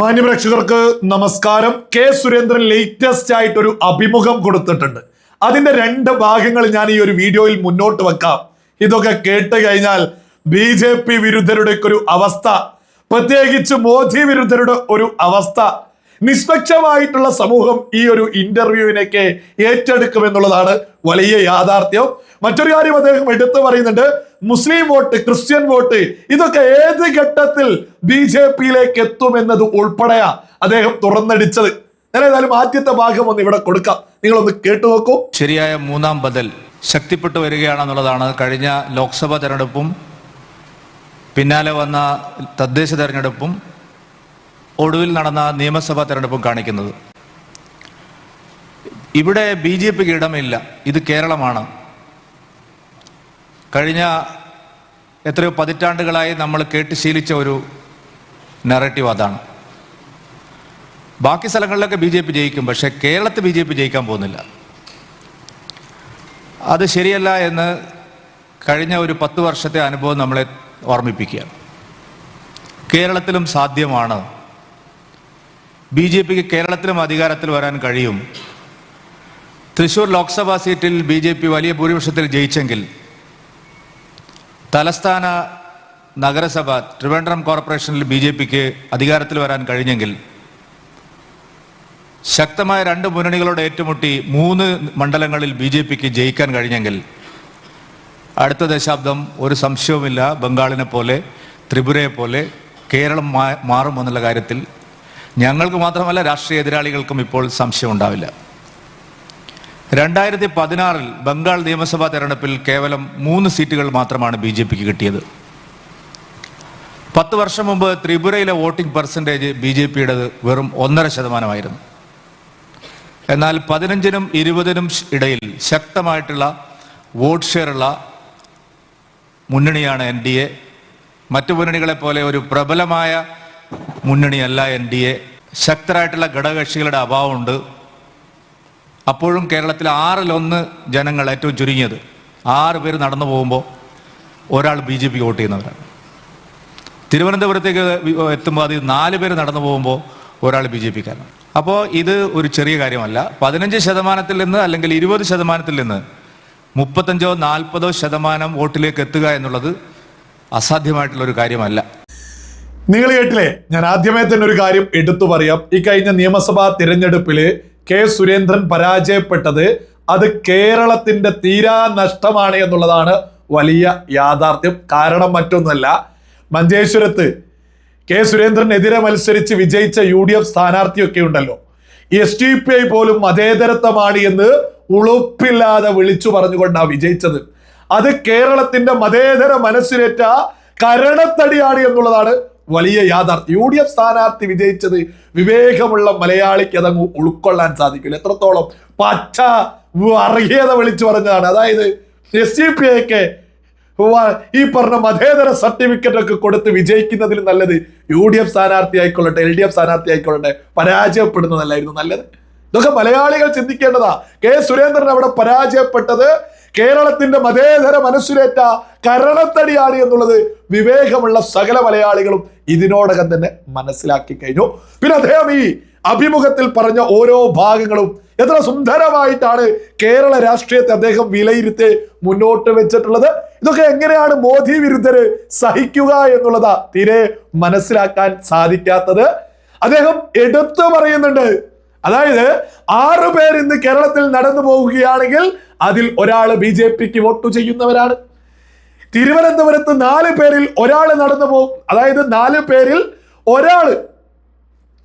മാന്യപ്രേക്ഷകർക്ക് നമസ്കാരം. K Surendran latest ആയിട്ട് ഒരു അഭിമുഖം കൊടുത്തിട്ടുണ്ട്. അതിന്റെ രണ്ട് ഭാഗങ്ങൾ ഞാൻ ഈ ഒരു വീഡിയോയിൽ മുന്നോട്ട് വെക്കാം. ഇതൊക്കെ കേട്ട് കഴിഞ്ഞാൽ BJP വിരുദ്ധരുടെ ഒരു അവസ്ഥ, പ്രത്യേകിച്ച് മോദി വിരുദ്ധരുടെ ഒരു അവസ്ഥ, നിഷ്പക്ഷമായിട്ടുള്ള സമൂഹം ഈ ഒരു ഇന്റർവ്യൂവിനൊക്കെ ഏറ്റെടുക്കുമെന്നുള്ളതാണ് വലിയ യാഥാർത്ഥ്യം. മറ്റൊരു കാര്യം അദ്ദേഹം എടുത്തു പറയുന്നുണ്ട്, മുസ്ലിം വോട്ട്, ക്രിസ്ത്യൻ വോട്ട്, ഇതൊക്കെ ഏത് ഘട്ടത്തിൽ BJPയിലേക്ക് എത്തുമെന്നത് ഉൾപ്പെടെയാ അദ്ദേഹം തുറന്നടിച്ചത്. ഏതായാലും ആദ്യത്തെ ഭാഗം ഒന്ന് ഇവിടെ കൊടുക്കാം, നിങ്ങളൊന്ന് കേട്ടു നോക്കൂ. ശരിയായ മൂന്നാം ബദൽ ശക്തിപ്പെട്ടു വരികയാണെന്നുള്ളതാണ് കഴിഞ്ഞ ലോക്സഭാ തെരഞ്ഞെടുപ്പും പിന്നാലെ വന്ന തദ്ദേശ തെരഞ്ഞെടുപ്പും ഒടുവിൽ നടന്ന നിയമസഭാ തെരഞ്ഞെടുപ്പും കാണിക്കുന്നത്. ഇവിടെ BJPക്ക് ഇടമില്ല. ഇത് കേരളമാണ്. കഴിഞ്ഞ എത്രയോ പതിറ്റാണ്ടുകളായി നമ്മൾ കേട്ട് ശീലിച്ച ഒരു നറേറ്റീവ് അതാണ്. ബാക്കി സ്ഥലങ്ങളിലൊക്കെ BJP ജയിക്കും, പക്ഷേ കേരളത്തിൽ BJP ജയിക്കാൻ പോകുന്നില്ല. അത് ശരിയല്ല എന്ന് കഴിഞ്ഞ ഒരു 10 വർഷത്തെ അനുഭവം നമ്മളെ ഓർമ്മിപ്പിക്കുകയാണ്. കേരളത്തിലും സാധ്യമാണ്. BJPക്ക് കേരളത്തിലും അധികാരത്തിൽ വരാൻ കഴിയും. തൃശ്ശൂർ ലോക്സഭാ സീറ്റിൽ BJP വലിയ ഭൂരിപക്ഷത്തിൽ ജയിച്ചെങ്കിൽ തലസ്ഥാന നഗരസഭ ട്രിവാൻഡ്രം കോർപ്പറേഷനിൽ BJPക്ക് അധികാരത്തിൽ വരാൻ കഴിഞ്ഞെങ്കിൽ, ശക്തമായ 2 മുന്നണികളോട് ഏറ്റുമുട്ടി 3 മണ്ഡലങ്ങളിൽ BJPക്ക് ജയിക്കാൻ കഴിഞ്ഞെങ്കിൽ അടുത്ത ദശാബ്ദം ഒരു സംശയവുമില്ല ബംഗാളിനെ പോലെ ത്രിപുരയെ പോലെ കേരളം മാറുമെന്നുള്ള കാര്യത്തിൽ ഞങ്ങൾക്ക് മാത്രമല്ല രാഷ്ട്രീയ എതിരാളികൾക്കും ഇപ്പോൾ സംശയം ഉണ്ടാവില്ല. 2016 ബംഗാൾ നിയമസഭാ തെരഞ്ഞെടുപ്പിൽ കേവലം 3 സീറ്റുകൾ മാത്രമാണ് BJPക്ക് കിട്ടിയത്. 10 വർഷം മുമ്പ് ത്രിപുരയിലെ വോട്ടിംഗ് പെർസെൻറ്റേജ് BJPയുടേത് വെറും 1.5%. എന്നാൽ 15നും 20നും ഇടയിൽ ശക്തമായിട്ടുള്ള വോട്ട് ഷെയറുള്ള മുന്നണിയാണ് NDA. മറ്റു മുന്നണികളെ പോലെ ഒരു പ്രബലമായ മുന്നണിയല്ല NDA. ശക്തരായിട്ടുള്ള ഘടകകക്ഷികളുടെ അഭാവമുണ്ട്. അപ്പോഴും കേരളത്തിൽ 6-1 ജനങ്ങൾ, ഏറ്റവും ചുരുങ്ങിയത് 6 പേര് നടന്നു പോകുമ്പോൾ ഒരാൾ BJPക്ക് വോട്ട് ചെയ്യുന്നവരാണ്. തിരുവനന്തപുരത്തേക്ക് എത്തുമ്പോൾ അത് 4 പേര് നടന്നു പോകുമ്പോൾ ഒരാൾ BJPക്കാരനാണ്. അപ്പോൾ ഇത് ഒരു ചെറിയ കാര്യമല്ല. 15% നിന്ന് അല്ലെങ്കിൽ 20% നിന്ന് 35-40% വോട്ടിലേക്ക് എത്തുക എന്നുള്ളത് അസാധ്യമായിട്ടുള്ളൊരു കാര്യമല്ല. നിങ്ങൾ കേട്ടില്ലേ? ഞാൻ ആദ്യമേ തന്നെ ഒരു കാര്യം എടുത്തു പറയാം. ഈ കഴിഞ്ഞ നിയമസഭാ തിരഞ്ഞെടുപ്പില് കെ സുരേന്ദ്രൻ പരാജയപ്പെട്ടത് അത് കേരളത്തിന്റെ തീരാ നഷ്ടമാണ് എന്നുള്ളതാണ് വലിയ യാഥാർത്ഥ്യം. കാരണം മറ്റൊന്നുമല്ല, മഞ്ചേശ്വരത്ത് കെ സുരേന്ദ്രനെതിരെ മത്സരിച്ച് വിജയിച്ച UDF സ്ഥാനാർത്ഥിയൊക്കെ ഉണ്ടല്ലോ, SDPI പോലും മതേതരത്വമാണ് എന്ന് ഉളുപ്പില്ലാതെ വിളിച്ചു പറഞ്ഞുകൊണ്ടാണ് വിജയിച്ചത്. അത് കേരളത്തിന്റെ മതേതര മനസ്സിലേറ്റ കരണത്തടിയാണ് എന്നുള്ളതാണ് വലിയ യാഥാർത്ഥ്യം. UDF സ്ഥാനാർത്ഥി വിജയിച്ചത് വിവേകമുള്ള മലയാളിക്ക് അതങ്ങ് ഉൾക്കൊള്ളാൻ സാധിക്കില്ല. എത്രത്തോളം പച്ച അർഹത വിളിച്ചു പറഞ്ഞതാണ്. അതായത് SDPI ഒക്കെ ഈ പറഞ്ഞ മതേതര സർട്ടിഫിക്കറ്റ് ഒക്കെ കൊടുത്ത് വിജയിക്കുന്നതിൽ നല്ലത് UDF സ്ഥാനാർത്ഥി ആയിക്കൊള്ളട്ടെ, LDF സ്ഥാനാർത്ഥി ആയിക്കൊള്ളട്ടെ, പരാജയപ്പെടുന്നതല്ലായിരുന്നു നല്ലത്. ഇതൊക്കെ മലയാളികൾ ചിന്തിക്കേണ്ടതാ. കെ സുരേന്ദ്രൻ അവിടെ പരാജയപ്പെട്ടത് കേരളത്തിന്റെ മതേതര മനസ്സിലേറ്റ കരണത്തടിയാണ് എന്നുള്ളത് വിവേകമുള്ള സകല മലയാളികളും ഇതിനോടകം തന്നെ മനസ്സിലാക്കി കഴിഞ്ഞു. പിന്നെ അദ്ദേഹം ഈ അഭിമുഖത്തിൽ പറഞ്ഞ ഓരോ ഭാഗങ്ങളും എത്ര സുന്ദരമായിട്ടാണ് കേരള രാഷ്ട്രീയത്തെ അദ്ദേഹം വിലയിരുത്തി മുന്നോട്ട് വെച്ചിട്ടുള്ളത്. ഇതൊക്കെ എങ്ങനെയാണ് മോദി വിരുദ്ധര് സഹിക്കുക എന്നുള്ളതാ തീരെ മനസ്സിലാക്കാൻ സാധിക്കാത്തത്. അദ്ദേഹം എടുത്തു പറയുന്നുണ്ട്. അതായത് 6 പേർ ഇന്ന് കേരളത്തിൽ നടന്നു പോവുകയാണെങ്കിൽ അതിൽ ഒരാൾ BJPക്ക് വോട്ട് ചെയ്യുന്നവരാണ്. തിരുവനന്തപുരത്ത് 4 പേരിൽ ഒരാൾ നടന്നു പോകും. അതായത് 4 പേരിൽ ഒരാൾ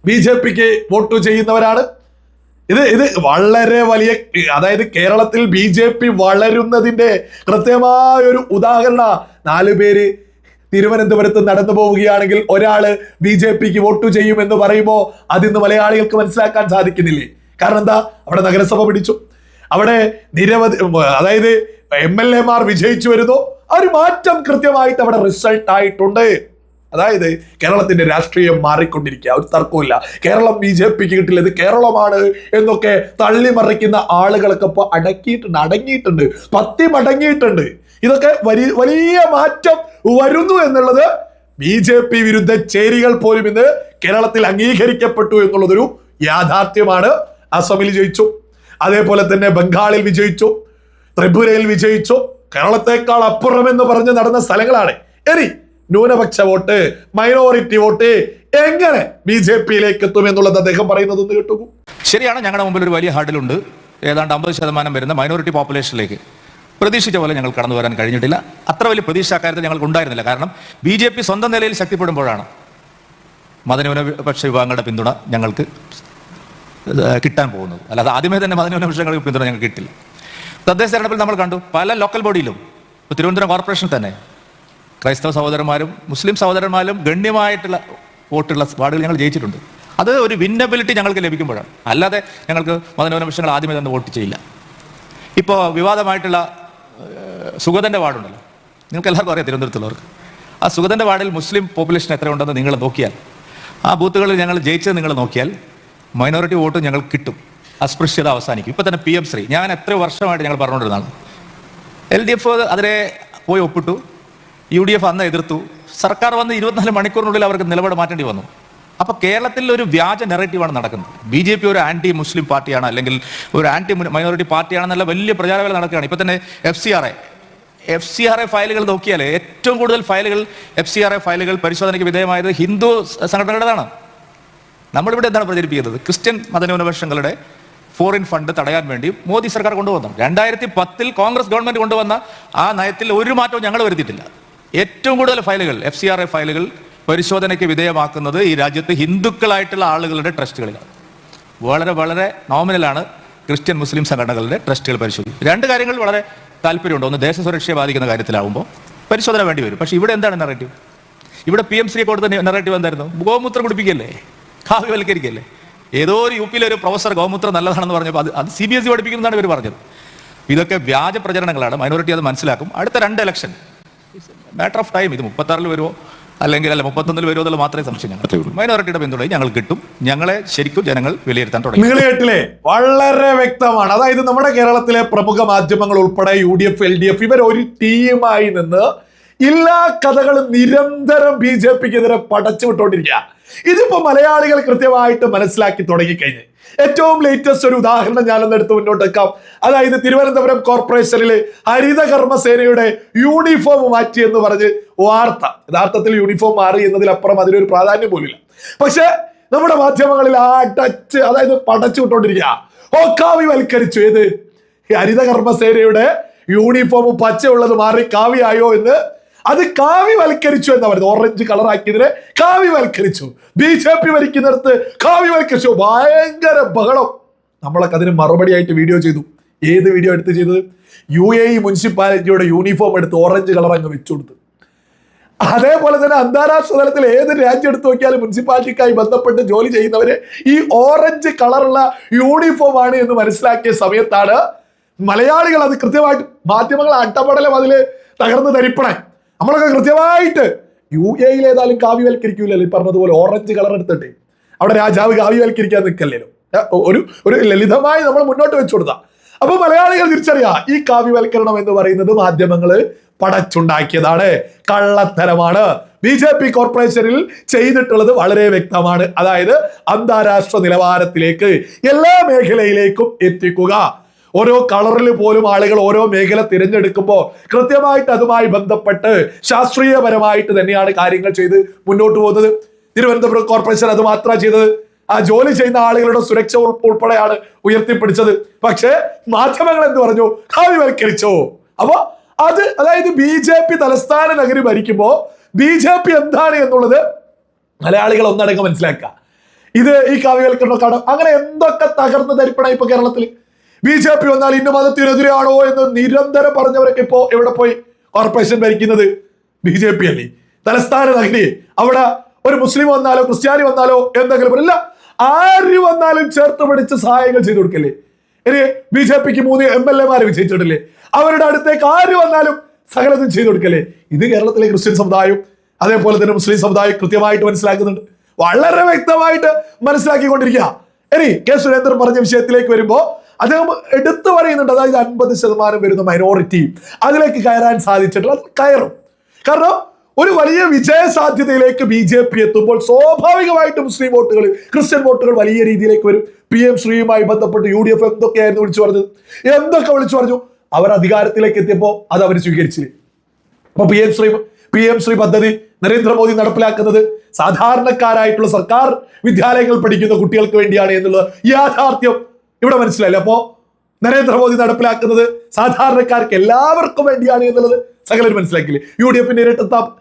BJPക്ക് വോട്ട് ചെയ്യുന്നവരാണ്. ഇത് വളരെ വലിയ, അതായത് കേരളത്തിൽ BJP വളരുന്നതിന്റെ കൃത്യമായ ഒരു ഉദാഹരണ. 4 പേര് തിരുവനന്തപുരത്ത് നടന്നു പോവുകയാണെങ്കിൽ ഒരാള് BJPക്ക് വോട്ട് ചെയ്യും എന്ന് പറയുമ്പോൾ അതിന്ന് മലയാളികൾക്ക് മനസ്സിലാക്കാൻ സാധിക്കുന്നില്ലേ? കാരണം എന്താ? അവിടെ നഗരസഭ പിടിച്ചു, അവിടെ നിരവധി, അതായത് MLA മാർ വിജയിച്ചു വരുന്നു. ആ ഒരു മാറ്റം കൃത്യമായിട്ട് അവിടെ റിസൾട്ട് ആയിട്ടുണ്ട്. അതായത് കേരളത്തിന്റെ രാഷ്ട്രീയം മാറിക്കൊണ്ടിരിക്കുക, ഒരു തർക്കമില്ല. കേരളം BJPക്ക് കിട്ടില്ല, ഇത് കേരളമാണ് എന്നൊക്കെ തള്ളിമറിക്കുന്ന ആളുകളൊക്കെ ഇപ്പൊ അടങ്ങിയിട്ടുണ്ട്, പത്തി മടങ്ങിയിട്ടുണ്ട്. ഇതൊക്കെ വലിയ മാറ്റം വരുന്നു എന്നുള്ളത് BJP വിരുദ്ധ ചേരികൾ പോലും ഇന്ന് കേരളത്തിൽ അംഗീകരിക്കപ്പെട്ടു എന്നുള്ളതൊരു യാഥാർത്ഥ്യമാണ്. അസമിൽ വിജയിച്ചു, അതേപോലെ തന്നെ ബംഗാളിൽ വിജയിച്ചു, ത്രിപുരയിൽ വിജയിച്ചു. കേരളത്തെക്കാൾ അപ്പുറം എന്ന് പറഞ്ഞ് നടന്ന സ്ഥലങ്ങളാണ്. ഇനി ന്യൂനപക്ഷ വോട്ട്, മൈനോറിറ്റി വോട്ട് എങ്ങനെ BJPയിലേക്ക് എത്തും എന്നുള്ളത് അദ്ദേഹം പറയുന്നത് കേട്ടു. ശരിയാണ്, ഞങ്ങളുടെ മുമ്പിൽ ഒരു വലിയ ഹാർഡിലുണ്ട്. ഏതാണ്ട് 50% വരുന്ന മൈനോറിറ്റി പോപ്പുലേഷനിലേക്ക് പ്രതീക്ഷിച്ച പോലെ ഞങ്ങൾ കടന്നു വരാൻ കഴിഞ്ഞിട്ടില്ല. അത്ര വലിയ പ്രതീക്ഷ അക്കാര്യത്തിൽ ഞങ്ങൾക്ക് ഉണ്ടായിരുന്നില്ല. കാരണം BJP സ്വന്തം നിലയിൽ ശക്തിപ്പെടുമ്പോഴാണ് മതന്യൂനപക്ഷ വിഭാഗങ്ങളുടെ പിന്തുണ ഞങ്ങൾക്ക് കിട്ടാൻ പോകുന്നത്. അല്ലാതെ ആദ്യമേ തന്നെ മതന്യൂനപക്ഷങ്ങൾക്ക് പിന്തുണ ഞങ്ങൾക്ക് കിട്ടില്ല. തദ്ദേശ തെരഞ്ഞെടുപ്പിൽ നമ്മൾ കണ്ടു, പല ലോക്കൽ ബോഡിയിലും, ഇപ്പോൾ തിരുവനന്തപുരം കോർപ്പറേഷനിൽ തന്നെ ക്രൈസ്തവ സഹോദരന്മാരും മുസ്ലിം സഹോദരന്മാരും ഗണ്യമായിട്ടുള്ള വോട്ടുള്ള വാർഡുകൾ ഞങ്ങൾ ജയിച്ചിട്ടുണ്ട്. അത് ഒരു വിന്നബിലിറ്റി ഞങ്ങൾക്ക് ലഭിക്കുമ്പോഴാണ്. അല്ലാതെ ഞങ്ങൾക്ക് മതന്യൂനപക്ഷങ്ങൾ ആദ്യമേ തന്നെ വോട്ട് ചെയ്യില്ല. ഇപ്പോൾ വിവാദമായിട്ടുള്ള സുഗതൻ്റെ വാർഡുണ്ടല്ലോ, നിങ്ങൾക്ക് എല്ലാവർക്കും അറിയാം തിരുവനന്തപുരത്തുള്ളവർക്ക്. ആ സുഗതൻ്റെ വാർഡിൽ മുസ്ലിം പോപ്പുലേഷൻ എത്ര ഉണ്ടെന്ന് നിങ്ങൾ നോക്കിയാൽ, ആ ബൂത്തുകളിൽ ഞങ്ങൾ ജയിച്ചത് നിങ്ങൾ നോക്കിയാൽ മൈനോറിറ്റി വോട്ട് ഞങ്ങൾക്ക് കിട്ടും. അസ്പൃശ്യത അവസാനിക്കും. ഇപ്പോൾ തന്നെ PM ശ്രീ, ഞാൻ എത്രയോ വർഷമായിട്ട് ഞങ്ങൾ പറഞ്ഞുകൊണ്ടിരുന്നതാണ്. LDF അതിനെ പോയി ഒപ്പിട്ടു, UDF അന്ന് എതിർത്തു. സർക്കാർ വന്ന് 24 മണിക്കൂറിനുള്ളിൽ അവർക്ക് നിലപാട് മാറ്റേണ്ടി വന്നു. അപ്പോൾ കേരളത്തിൽ ഒരു വ്യാജ നെറേറ്റീവാണ് നടക്കുന്നത്. BJP ഒരു ആന്റി മുസ്ലിം പാർട്ടിയാണ്, അല്ലെങ്കിൽ ഒരു ആന്റി മൈനോറിറ്റി പാർട്ടിയാണെന്നുള്ള വലിയ പ്രചാരവേല നടക്കുകയാണ്. ഇപ്പോൾ തന്നെ FCRA ഫയലുകൾ നോക്കിയാൽ ഏറ്റവും കൂടുതൽ ഫയലുകൾ FCRA ഫയലുകൾ പരിശോധനയ്ക്ക് വിധേയമായത് ഹിന്ദു സംഘടനകളുടേതാണ്. നമ്മളിവിടെ എന്താണ് പ്രചരിപ്പിക്കുന്നത്? ക്രിസ്ത്യൻ മതന്യൂനപക്ഷങ്ങളുടെ ഫോറിൻ ഫണ്ട് തടയാൻ വേണ്ടി മോദി സർക്കാർ കൊണ്ടുവന്നു. 2010 കോൺഗ്രസ് ഗവൺമെന്റ് കൊണ്ടുവന്ന ആ നയത്തിൽ ഒരു മാറ്റവും ഞങ്ങൾ വരുത്തിയിട്ടില്ല. ഏറ്റവും കൂടുതൽ ഫയലുകൾ FCRA ഫയലുകൾ പരിശോധനയ്ക്ക് വിധേയമാക്കുന്നത് ഈ രാജ്യത്ത് ഹിന്ദുക്കളായിട്ടുള്ള ആളുകളുടെ ട്രസ്റ്റുകളിലാണ്. വളരെ വളരെ നോമിനലാണ് ക്രിസ്ത്യൻ മുസ്ലിം സംഘടനകളുടെ ട്രസ്റ്റുകൾ പരിശോധിക്കും. രണ്ട് കാര്യങ്ങൾ വളരെ താല്പര്യമുണ്ട്. ഒന്ന്, ദേശസുരക്ഷയെ ബാധിക്കുന്ന കാര്യത്തിലാവുമ്പോൾ പരിശോധന വേണ്ടി വരും. പക്ഷേ ഇവിടെ എന്താണ് നെറേറ്റീവ്? ഇവിടെ PM ശ്രീ കൊടുത്ത നെറേറ്റീവ് എന്തായിരുന്നു? ഗോമൂത്രം കുടിപ്പിക്കല്ലേ, കാവ്യവൽക്കരിക്കല്ലേ. ഏതോ ഒരു UP-യിലെ ഒരു പ്രൊഫസർ ഗോമൂത്രം നല്ലതാണെന്ന് പറഞ്ഞപ്പോൾ അത് CBSE പഠിപ്പിക്കുന്നതാണ് ഇവർ പറഞ്ഞത്. ഇതൊക്കെ വ്യാജ പ്രചരണങ്ങളാണ്. മൈനോറിറ്റി അത് മനസ്സിലാക്കും. അടുത്ത 2 ഇലക്ഷൻ മാറ്റർ ഓഫ് ടൈം. ഇത് 36 വരുമോ അല്ലെങ്കിൽ 31 വരുമോ എന്നുള്ള മാത്രമേ സംശയം ഞങ്ങൾക്ക്. മൈനോറിറ്റിയുടെ പിന്തുണയും ഞങ്ങൾ കിട്ടും. ഞങ്ങളെ ശരിക്കും ജനങ്ങൾ വിലയിരുത്താൻ തുടങ്ങി. നിങ്ങൾ കേട്ടില്ലേ? വളരെ വ്യക്തമാണ്. അതായത് നമ്മുടെ കേരളത്തിലെ പ്രമുഖ മാധ്യമങ്ങൾ ഉൾപ്പെടെ UDF, LDF ഇവർ ഒരു ടീമായി നിന്ന് എല്ലാ കഥകളും നിരന്തരം BJPക്കെതിരെ പടച്ചു വിട്ടുകൊണ്ടിരിക്കുക. ഇതിപ്പോ മലയാളികൾ കൃത്യമായിട്ട് മനസ്സിലാക്കി തുടങ്ങിക്കഴിഞ്ഞ്. ഏറ്റവും ലേറ്റസ്റ്റ് ഒരു ഉദാഹരണം ഞാനൊന്ന് എടുത്ത് മുന്നോട്ട് വെക്കാം. അതായത് തിരുവനന്തപുരം കോർപ്പറേഷനിലെ ഹരിത കർമ്മസേനയുടെ യൂണിഫോം മാറ്റി എന്ന് പറഞ്ഞ് വാർത്ത. യഥാർത്ഥത്തിൽ യൂണിഫോം മാറി എന്നതിലപ്പുറം അതിനൊരു പ്രാധാന്യം പോലില്ല. പക്ഷെ നമ്മുടെ മാധ്യമങ്ങളിൽ അതായത് പടച്ചു വിട്ടുകൊണ്ടിരിക്കുക. കാവ്യവൽക്കരിച്ചു. ഏത്? ഹരിത കർമ്മസേനയുടെ യൂണിഫോം പച്ചയുള്ളത് മാറി കാവ്യായോ എന്ന്. അത് കാവ്യവൽക്കരിച്ചു എന്നാ പറയുന്നത്. ഓറഞ്ച് കളർ ആക്കിയതിനെ കാവ്യവൽക്കരിച്ചു. BJP ഭരിക്കുന്നിടത്ത് കാവ്യവൽക്കരിച്ചു. ഭയങ്കര ബഹളം. നമ്മളൊക്കെ അതിന് മറുപടിയായിട്ട് വീഡിയോ ചെയ്തു. ഏത് വീഡിയോ എടുത്ത് ചെയ്തത്? UAE മുനിസിപ്പാലിറ്റിയുടെ യൂണിഫോം എടുത്ത് ഓറഞ്ച് കളർ അങ്ങ് വെച്ചു കൊടുത്തു. അതേപോലെ തന്നെ അന്താരാഷ്ട്ര തലത്തിൽ ഏത് രാജ്യം എടുത്തു നോക്കിയാലും മുനിസിപ്പാലിറ്റിക്കായി ബന്ധപ്പെട്ട് ജോലി ചെയ്യുന്നവര് ഈ ഓറഞ്ച് കളറുള്ള യൂണിഫോം ആണ് എന്ന് മനസ്സിലാക്കിയ സമയത്താണ് മലയാളികൾ അത് കൃത്യമായിട്ട് മാധ്യമങ്ങൾ അട്ടപടലം അതില് തകർന്ന് ധരിപ്പണേ. നമ്മളൊക്കെ കൃത്യമായിട്ട് UAE ഏതായാലും കാവ്യവൽക്കരിക്കൂലല്ലോ. ഈ പറഞ്ഞതുപോലെ ഓറഞ്ച് കളർ എടുത്തിട്ട് അവിടെ രാജാവ് കാവ്യവൽക്കരിക്കാൻ നിൽക്കല്ലേലും. ഒരു ലളിതമായി നമ്മൾ മുന്നോട്ട് വെച്ചു കൊടുത്താ. അപ്പൊ മലയാളികൾ തിരിച്ചറിയാം, ഈ കാവ്യവൽക്കരണം എന്ന് പറയുന്നത് മാധ്യമങ്ങള് പടച്ചുണ്ടാക്കിയതാണ്, കള്ളത്തരമാണ്. BJP കോർപ്പറേഷനിൽ ചെയ്തിട്ടുള്ളത് വളരെ വ്യക്തമാണ്. അതായത് അന്താരാഷ്ട്ര നിലവാരത്തിലേക്ക് എല്ലാ മേഖലയിലേക്കും എത്തിക്കുക. ഓരോ കളറിൽ പോലും ആളുകൾ ഓരോ മേഖല തിരഞ്ഞെടുക്കുമ്പോൾ കൃത്യമായിട്ട് അതുമായി ബന്ധപ്പെട്ട് ശാസ്ത്രീയപരമായിട്ട് തന്നെയാണ് കാര്യങ്ങൾ ചെയ്ത് മുന്നോട്ട് പോകുന്നത്. തിരുവനന്തപുരം കോർപ്പറേഷൻ അത് മാത്രമാണ് ചെയ്തത്. ആ ജോലി ചെയ്യുന്ന ആളുകളുടെ സുരക്ഷ ഉൾപ്പെടെയാണ് ഉയർത്തിപ്പിടിച്ചത്. പക്ഷേ മാധ്യമങ്ങൾ എന്ത് പറഞ്ഞു? കാവ്യവൽക്കരിച്ചോ. അപ്പൊ അതായത് BJP തലസ്ഥാന നഗരി ഭരിക്കുമ്പോ BJP എന്താണ് എന്നുള്ളത് മലയാളികൾ ഒന്നടങ്കം മനസ്സിലാക്കുക. ഇത് ഈ കാവ്യവൽക്കരണം അങ്ങനെ എന്തൊക്കെ തകർന്ന് ധരിപ്പണ ഇപ്പൊ കേരളത്തിൽ. BJP വന്നാൽ ഇന്ന മതത്തിനെതിരെയാണോ എന്ന് നിരന്തരം പറഞ്ഞവരൊക്കെ ഇപ്പോ എവിടെ പോയി? കോർപ്പറേഷൻ ഭരിക്കുന്നത് BJP അല്ലേ? തലസ്ഥാന നഗരി. അവിടെ ഒരു മുസ്ലിം വന്നാലോ ക്രിസ്ത്യാനി വന്നാലോ എന്തെങ്കിലും പറയില്ല, ആര് വന്നാലും ചേർത്ത് പിടിച്ച് സഹായങ്ങൾ ചെയ്തു കൊടുക്കല്ലേ. ഇനി BJPക്ക് 3 MLA വിജയിച്ചിട്ടില്ലേ? അവരുടെ അടുത്തേക്ക് ആര് വന്നാലും സകലതും ചെയ്തു കൊടുക്കല്ലേ. ഇത് കേരളത്തിലെ ക്രിസ്ത്യൻ സമുദായം അതേപോലെ തന്നെ മുസ്ലിം സമുദായം കൃത്യമായിട്ട് മനസ്സിലാക്കുന്നുണ്ട്. വളരെ വ്യക്തമായിട്ട് മനസ്സിലാക്കിക്കൊണ്ടിരിക്കുക. ഇനി K. സുരേന്ദ്രൻ പറഞ്ഞ വിഷയത്തിലേക്ക് വരുമ്പോ അദ്ദേഹം എടുത്തു പറയുന്നുണ്ട്. അതായത് 50% വരുന്ന മൈനോറിറ്റി അതിലേക്ക് കയറാൻ സാധിച്ചിട്ടില്ല. അത് കയറും. കാരണം ഒരു വലിയ വിജയ സാധ്യതയിലേക്ക് BJP എത്തുമ്പോൾ സ്വാഭാവികമായിട്ട് മുസ്ലിം വോട്ടുകൾ, ക്രിസ്ത്യൻ വോട്ടുകൾ വലിയ രീതിയിലേക്ക് വരും. PM ശ്രീയുമായി ബന്ധപ്പെട്ട് UDF എന്തൊക്കെയായിരുന്നു വിളിച്ചു പറഞ്ഞത്, എന്തൊക്കെ വിളിച്ചു പറഞ്ഞു. അവർ അധികാരത്തിലേക്ക് എത്തിയപ്പോൾ അത് അവർ സ്വീകരിച്ചില്ലേ. അപ്പൊ PM ശ്രീ പദ്ധതി നരേന്ദ്രമോദി നടപ്പിലാക്കുന്നത് സാധാരണക്കാരായിട്ടുള്ള സർക്കാർ വിദ്യാലയങ്ങൾ പഠിക്കുന്ന കുട്ടികൾക്ക് വേണ്ടിയാണ് എന്നുള്ള യാഥാർത്ഥ്യം ഇവിടെ മനസ്സിലായില്ല. അപ്പോ നരേന്ദ്രമോദി നടപ്പിലാക്കുന്നത് സാധാരണക്കാർക്ക് എല്ലാവർക്കും വേണ്ടിയാണ് എന്നുള്ളത് സകലരും മനസ്സിലാക്കില്ലേ. UDFന്റെ ഇരട്ടത്താപ്പ്,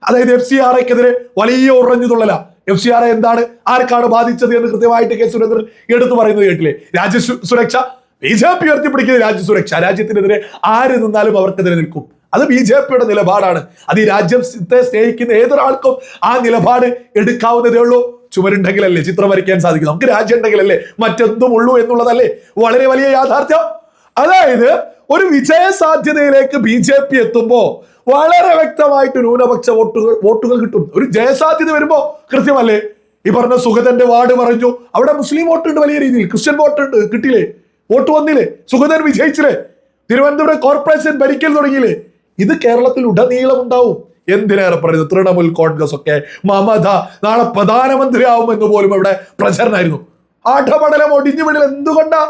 അതായത് FCRAക്കെതിരെ വലിയ ഉറഞ്ഞുതുള്ളല. FCRA എന്താണ്, ആർക്കാണ് ബാധിച്ചത് എന്ന് കൃത്യമായിട്ട് കെ സുരേന്ദ്രൻ എടുത്തു പറയുന്നത് കേട്ടില്ലേ. രാജ്യസുരക്ഷ BJP ഉയർത്തിപ്പിടിക്കുന്ന രാജ്യസുരക്ഷ, രാജ്യത്തിനെതിരെ ആര് നിന്നാലും അവർക്കെതിരെ നിൽക്കും. അത് BJPയുടെ നിലപാടാണ്. അത് ഈ രാജ്യത്തെ സ്നേഹിക്കുന്ന ഏതൊരാൾക്കും ആ നിലപാട് എടുക്കാവുന്നതേ ഉള്ളൂ. ചുമരുണ്ടെങ്കിലല്ലേ ചിത്രം വരയ്ക്കാൻ സാധിക്കും, നമുക്ക് രാജ്യം ഉണ്ടെങ്കിലല്ലേ മറ്റെന്തും ഉള്ളൂ എന്നുള്ളതല്ലേ വളരെ വലിയ യാഥാർത്ഥ്യം. അതായത് ഒരു വിജയ സാധ്യതയിലേക്ക് BJP എത്തുമ്പോ വളരെ വ്യക്തമായിട്ട് ന്യൂനപക്ഷ വോട്ടുകൾ കിട്ടും. ഒരു ജയസാധ്യത വരുമ്പോ കൃത്യമല്ലേ. ഈ പറഞ്ഞ സുഗതന്റെ വാർഡ് പറഞ്ഞു, അവിടെ മുസ്ലിം വോട്ടുണ്ട് വലിയ രീതിയിൽ, ക്രിസ്ത്യൻ വോട്ടുണ്ട്, കിട്ടിയില്ലേ, വോട്ട് വന്നില്ലേ, സുഗതൻ വിജയിച്ചില്ലേ, തിരുവനന്തപുരം കോർപ്പറേഷൻ ഭരിക്കൽ തുടങ്ങിയില്ലേ. ഇത് കേരളത്തിൽ ഉടനീളം ഉണ്ടാവും. എന്തിനേറെ പറയുന്നത്, തൃണമൂൽ കോൺഗ്രസ് ഒക്കെ മമത നാളെ പ്രധാനമന്ത്രിയാവും എന്ന് പോലും ഇവിടെ പ്രചരണമായിരുന്നു. ആഠപടലം ഒടിഞ്ഞുവിടൽ എന്തുകൊണ്ടാ?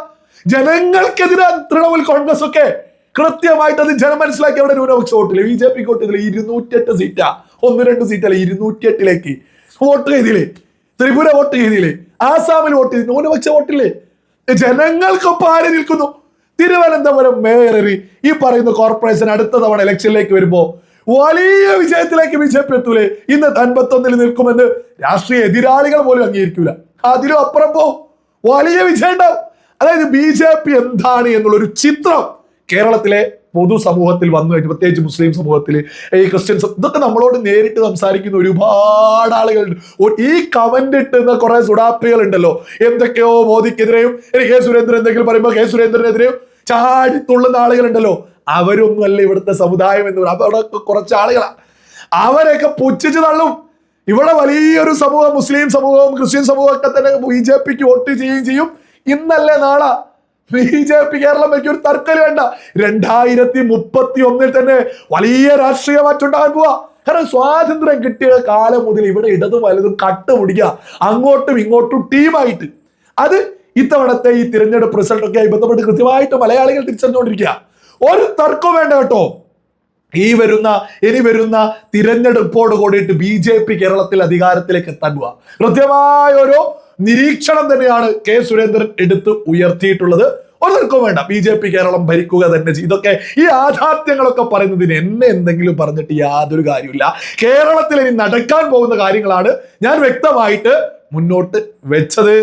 ജനങ്ങൾക്കെതിരെ തൃണമൂൽ കോൺഗ്രസ് ഒക്കെ കൃത്യമായിട്ട് അത് ജനം മനസ്സിലാക്കി. അവിടെ ന്യൂനപക്ഷ വോട്ടില് BJP വോട്ടുകൾ 208 സീറ്റാ, 1-2 സീറ്റല്ല 208ലേക്ക് വോട്ട് ചെയ്തില്ലേ. ത്രിപുര വോട്ട് ചെയ്തില്ലേ, ആസാമിൽ വോട്ട് ചെയ്തു, ന്യൂനപക്ഷ വോട്ടില്ലേ. ജനങ്ങൾക്കൊപ്പം ആര് നിൽക്കുന്നു? തിരുവനന്തപുരം മേയറി ഈ പറയുന്ന കോർപ്പറേഷൻ അടുത്ത തവണ ഇലക്ഷനിലേക്ക് വരുമ്പോ വലിയ വിജയത്തിലേക്ക് BJP എത്തൂലേ. ഇന്ന് 51-ൽ നിൽക്കുമെന്ന് രാഷ്ട്രീയ എതിരാളികൾ പോലും അംഗീകരിക്കൂല. അതിലും അപ്പുറം പോവും, വലിയ വിജയം ഉണ്ടാവും. അതായത് BJP എന്താണ് എന്നുള്ളൊരു ചിത്രം കേരളത്തിലെ പൊതുസമൂഹത്തിൽ വന്നു കഴിഞ്ഞു. പ്രത്യേകിച്ച് മുസ്ലിം സമൂഹത്തിൽ, ഈ ക്രിസ്ത്യൻസ്, ഇതൊക്കെ നമ്മളോട് നേരിട്ട് സംസാരിക്കുന്ന ഒരുപാട് ആളുകളുണ്ട്. ഈ കമന്റ് ഇട്ടുന്ന കുറെ സുഡാപ്പികൾ ഉണ്ടല്ലോ, എന്തൊക്കെയോ മോദിക്കെതിരെയും കെ സുരേന്ദ്രൻ എന്തെങ്കിലും പറയുമ്പോൾ കെ സുരേന്ദ്രനെതിരെയും ചാടി തുള്ളുന്ന ആളുകളുണ്ടല്ലോ. അവരൊന്നുമല്ല ഇവിടുത്തെ സമുദായം എന്ന് പറയുന്നത്. അവിടെ കുറച്ച് ആളുകളാ, അവരെയൊക്കെ പുച്ഛിച്ച് തള്ളും. ഇവിടെ വലിയൊരു സമൂഹം, മുസ്ലിം സമൂഹവും ക്രിസ്ത്യൻ സമൂഹമൊക്കെ തന്നെ BJPക്ക് വോട്ട് ചെയ്യുകയും ചെയ്യും. ഇന്നല്ലേ നാളെ BJP കേരളം എനിക്ക് ഒരു തർക്കല് വേണ്ട. 2031 തന്നെ വലിയ രാഷ്ട്രീയ മാറ്റം ഉണ്ടാകാൻ പോവാ. കാരണം സ്വാതന്ത്ര്യം കിട്ടിയ കാലം മുതൽ ഇവിടെ ഇടതും വലതും കട്ടുപിടിക്കുക, അങ്ങോട്ടും ഇങ്ങോട്ടും ടീമായിട്ട്. അത് ഇത്തവണത്തെ ഈ തിരഞ്ഞെടുപ്പ് റിസൾട്ട് ഒക്കെ ആയി ബന്ധപ്പെട്ട് കൃത്യമായിട്ട് മലയാളികൾ തിരിച്ചറിഞ്ഞുകൊണ്ടിരിക്കുക. ഒരു തർക്കവും വേണ്ട കേട്ടോ. ഇനി വരുന്ന തിരഞ്ഞെടുപ്പോട് കൂടിയിട്ട് BJP കേരളത്തിൽ അധികാരത്തിലേക്ക് എത്താൻ പോവാ. കൃത്യമായ ഒരു നിരീക്ഷണം തന്നെയാണ് കെ സുരേന്ദ്രൻ എടുത്ത് ഉയർത്തിയിട്ടുള്ളത്. ഒരു തർക്കവും വേണ്ട, BJP കേരളം ഭരിക്കുക തന്നെ ചെയ്യും. ഇതൊക്കെ ഈ യാഥാർത്ഥ്യങ്ങളൊക്കെ പറയുന്നതിന് എന്നെ എന്തെങ്കിലും പറഞ്ഞിട്ട് യാതൊരു കാര്യമില്ല. കേരളത്തിൽ ഇനി നടക്കാൻ പോകുന്ന കാര്യങ്ങളാണ് ഞാൻ വ്യക്തമായിട്ട് മുന്നോട്ട് വെച്ചത്.